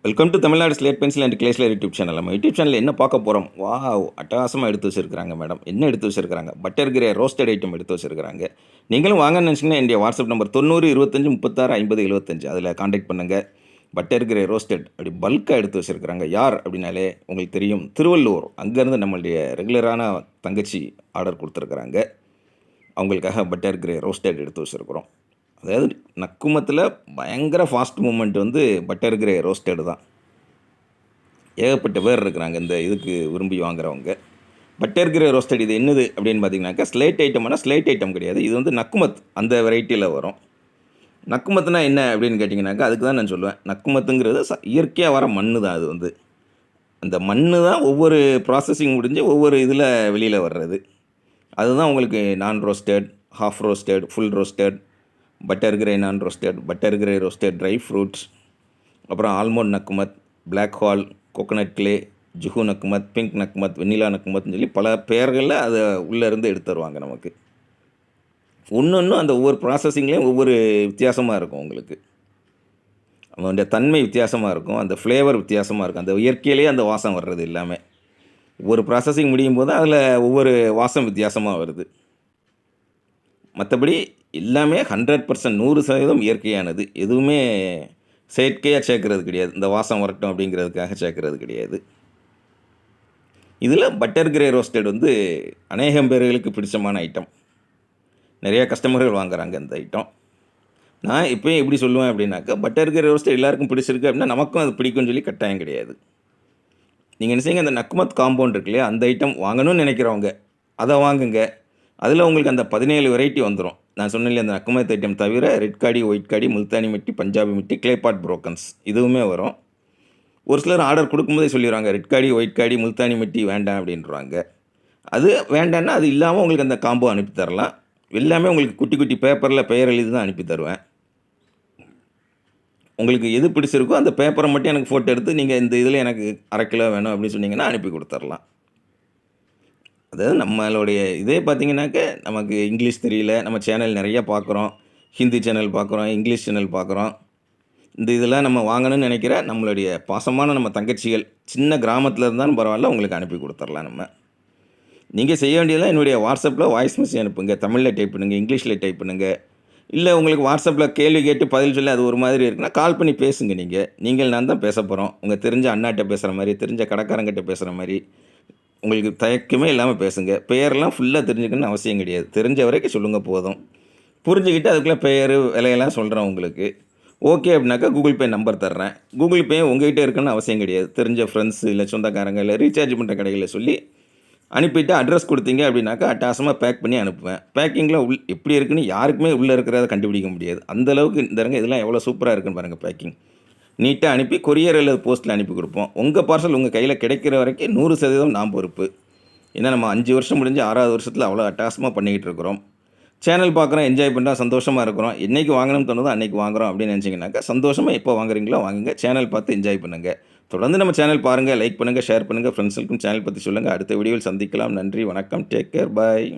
Welcome to Tamil Nadu slate pencil and கிளேஸ்லர் YouTube channel. நம்ம YouTube சேனலில் என்ன பார்க்க போகிறோம்? அட்டகாசமாக எடுத்து வச்சிருக்காங்க மேடம். என்ன எடுத்து வச்சிருக்காங்க? பட்டர் கிரே ரோஸ்டட் ஐட்டம் எடுத்து வச்சிருக்காங்க. நீங்களும் வாங்கன்னு நினச்சிங்கன்னா என்னுடைய வாட்ஸ்அப் நம்பர் 90 25 36 50 75 அதில் காண்டாக்ட் பண்ணுங்கள். பட்டர் கிரே ரோஸ்டட் அப்படி பல்காக எடுத்து வச்சிருக்காங்க. யார் அப்படின்னாலே உங்களுக்கு தெரியும், திருவள்ளூர். அங்கேருந்து நம்மளுடைய ரெகுலரான தங்கச்சி ஆர்டர் கொடுத்துருக்குறாங்க. அவங்களுக்காக பட்டர் கிரே ரோஸ்டட் எடுத்து வச்சுருக்குறோம். அதாவது நக்குமத்தில் பயங்கர ஃபாஸ்ட் மூமெண்ட் வந்து பட்டர் கிரே ரோஸ்டட் தான். ஏகப்பட்ட பேர் இருக்கிறாங்க இந்த இதுக்கு விரும்பி வாங்குறவங்க. பட்டர் கிரே ரோஸ்டட் இது என்னது அப்படின்னு பார்த்தீங்கன்னாக்கா, ஸ்லேட் ஐட்டம்னா ஸ்லேட் ஐட்டம் கிடையாது. இது வந்து நக்குமத் அந்த வெரைட்டியில் வரும். நக்குமத்துனா என்ன அப்படின்னு கேட்டிங்கனாக்கா, அதுக்கு தான் நான் சொல்லுவேன். நக்குமத்துங்கிறது இயற்கையாக வர மண் தான். அது வந்து அந்த மண் தான் ஒவ்வொரு ப்ராசஸிங் முடிஞ்சு ஒவ்வொரு இதில் வெளியில் வர்றது. அதுதான் உங்களுக்கு non roasted, half roasted, full roasted, butter grey non roasted, butter grey roasted dry fruits, அப்புறம் ஆல்மண்ட் நக்குமத், பிளாக் ஹால், கோகோனட் கிளே, ஜுஹு நக்குமத், பிங்க் நக்குமத், வெண்ணிலா நக்குமத்னு சொல்லி பல பெயர்களில் அதை உள்ளேருந்து எடுத்து தருவாங்க நமக்கு. ஒன்று அந்த ஒவ்வொரு ப்ராசஸிங்லேயும் ஒவ்வொரு வித்தியாசமாக இருக்கும். உங்களுக்கு அதனுடைய தன்மை வித்தியாசமாக இருக்கும், அந்த ஃப்ளேவர் வித்தியாசமாக இருக்கும். அந்த இயற்கையிலேயே அந்த வாசம் வர்றது எல்லாமே ஒவ்வொரு ப்ராசஸிங் முடியும் போது அதில் ஒவ்வொரு வாசம் வித்தியாசமாக வருது. மற்றபடி எல்லாமே 100% 100% இயற்கையானது. எதுவுமே செயற்கையாக சேர்க்குறது கிடையாது. இந்த வாசம் வரட்டும் அப்படிங்கிறதுக்காக சேர்க்குறது கிடையாது. இதில் பட்டர் கிரே ரோஸ்டட் வந்து அநேகம் பேர்களுக்கு பிடிச்சமான ஐட்டம். நிறையா கஸ்டமர்கள் வாங்குகிறாங்க இந்த ஐட்டம். நான் இப்போயும் எப்படி சொல்லுவேன் அப்படின்னாக்கா, பட்டர் கிரே ரோஸ்டட் எல்லாருக்கும் பிடிச்சிருக்கு அப்படின்னா நமக்கும் அது பிடிக்கும்னு சொல்லி கட்டாயம் கிடையாது. நீங்கள் என்ன செய்யுங்க, அந்த நக்குமத் காம்பவுண்ட் இருக்கு இல்லையா, அந்த ஐட்டம் வாங்கணும்னு நினைக்கிறவங்க அதை வாங்குங்க. அதில் உங்களுக்கு அந்த 17 வெரைட்டி வந்துடும். நான் சொன்னேன் அந்த நக்குமத் ஐட்டம் தவிர ரெட் காடி, ஒயிட் காடி, முல்தானி மிட்டி, பஞ்சாபி மிட்டி, கிளேபாட் புரோக்கன்ஸ் இதுவுமே வரும். ஒரு சிலர் ஆர்டர் கொடுக்கும்போதே சொல்லிடுவாங்க, ரெட் காடி, ஒயிட் காடி, முல்தானி மிட்டி வேண்டாம் அப்படின்றாங்க. அது வேண்டான்னா அது இல்லாமல் உங்களுக்கு அந்த காம்போ அனுப்பி தரலாம். எல்லாமே உங்களுக்கு குட்டி குட்டி பேப்பரில் பெயர் எழுதி தான் அனுப்பி தருவேன். உங்களுக்கு எது பிடிச்சிருக்கோ அந்த பேப்பரை மட்டும் எனக்கு ஃபோட்டோ எடுத்து நீங்கள் இந்த இதில் எனக்கு 1/2 கிலோ வேணும் அப்படின்னு சொன்னீங்கன்னா அனுப்பி கொடுத்துர்லாம். அதாவது நம்மளுடைய இதே பார்த்திங்கனாக்க, நமக்கு இங்கிலீஷ் தெரியல, நம்ம சேனல் நிறையா பார்க்குறோம், ஹிந்தி சேனல் பார்க்குறோம், இங்கிலீஷ் சேனல் பார்க்குறோம். இந்த இதெல்லாம் நம்ம வாங்கணும்னு நினைக்கிற நம்மளுடைய பாசமான நம்ம தங்கச்சிகள் சின்ன கிராமத்தில் இருந்தாலும் பரவாயில்ல, உங்களுக்கு அனுப்பி கொடுத்துர்லாம். நம்ம நீங்கள் செய்ய வேண்டியதெல்லாம் என்னுடைய வாட்ஸ்அப்பில் வாய்ஸ் மெசேஜ் அனுப்புங்க. தமிழில் டைப் பண்ணுங்கள், இங்கிலீஷில் டைப் பண்ணுங்கள். இல்லை உங்களுக்கு வாட்ஸ்அப்பில் கேள்வி கேட்டு பதில் சொல்லி அது ஒரு மாதிரி இருக்குன்னா கால் பண்ணி பேசுங்க. நீங்கள் நான் தான் பேச போகிறோம். உங்கள் தெரிஞ்ச அண்ணாட்ட பேசுகிற மாதிரி, தெரிஞ்ச கடைக்காரங்கிட்ட பேசுகிற மாதிரி உங்களுக்கு தயக்கமே இல்லாமல் பேசுங்க. பெயரெல்லாம் ஃபுல்லாக தெரிஞ்சுக்கணும்னு அவசியம் கிடையாது. தெரிஞ்ச வரைக்கும் சொல்லுங்கள் போதும். புரிஞ்சுக்கிட்டு அதுக்குள்ளே பெயர், விலையெல்லாம் சொல்கிறேன் உங்களுக்கு. ஓகே அப்படின்னாக்கா கூகுள் பே நம்பர் தர்றேன். கூகுள் பே உங்கள்கிட்ட இருக்குன்னு அவசியம் கிடையாது. தெரிஞ்ச ஃப்ரெண்ட்ஸு இல்லை சொந்தக்காரங்க இல்லை ரீசார்ஜ் பண்ணுற கடைகளில் சொல்லி அனுப்பிவிட்டு அட்ரஸ் கொடுத்தீங்க அப்படின்னாக்கா அட்டாசமாக பேக் பண்ணி அனுப்புவேன். பேக்கிங்கில் எப்படி இருக்குன்னு யாருக்குமே உள்ளே இருக்கிறத கண்டுபிடிக்க முடியாது. அந்தளவுக்கு இந்த இதெல்லாம் எவ்வளோ சூப்பராக இருக்குன்னு பாருங்கள். பேக்கிங் நீட்டாக அனுப்பி கொரியர் அல்லது போஸ்ட்டில் அனுப்பி கொடுப்போம். உங்கள் பார்சல் உங்கள் கையில் கிடைக்கிற வரைக்கும் 100% நான் பொறுப்பு. ஏன்னா நம்ம 5 வருஷம் முடிஞ்சு 6வது வருஷத்தில் அவ்வளோ அட்டகாசமாக பண்ணிக்கிட்டு இருக்கிறோம். சேனல் பார்க்குறோம், என்ஜாய் பண்ணுறோம், சந்தோஷமாக இருக்கிறோம். என்றைக்கு வாங்கணும்னு தோணுதோ அன்றைக்கி வாங்குகிறோம் அப்படின்னு நினச்சிங்கனாக்கா சந்தோஷமாக எப்போ வாங்குறீங்களோ வாங்குங்க. சேனல் பார்த்து என்ஜாய் பண்ணுங்கள். தொடர்ந்து நம்ம சேனல் பாருங்கள், லைக் பண்ணுங்கள், ஷேர் பண்ணுங்கள். ஃப்ரெண்ட்ஸுக்கும் சேனல் பற்றி சொல்லுங்கள். அடுத்த வீடியோவில் சந்திக்கலாம். நன்றி, வணக்கம், டேக் கேர், பாய்.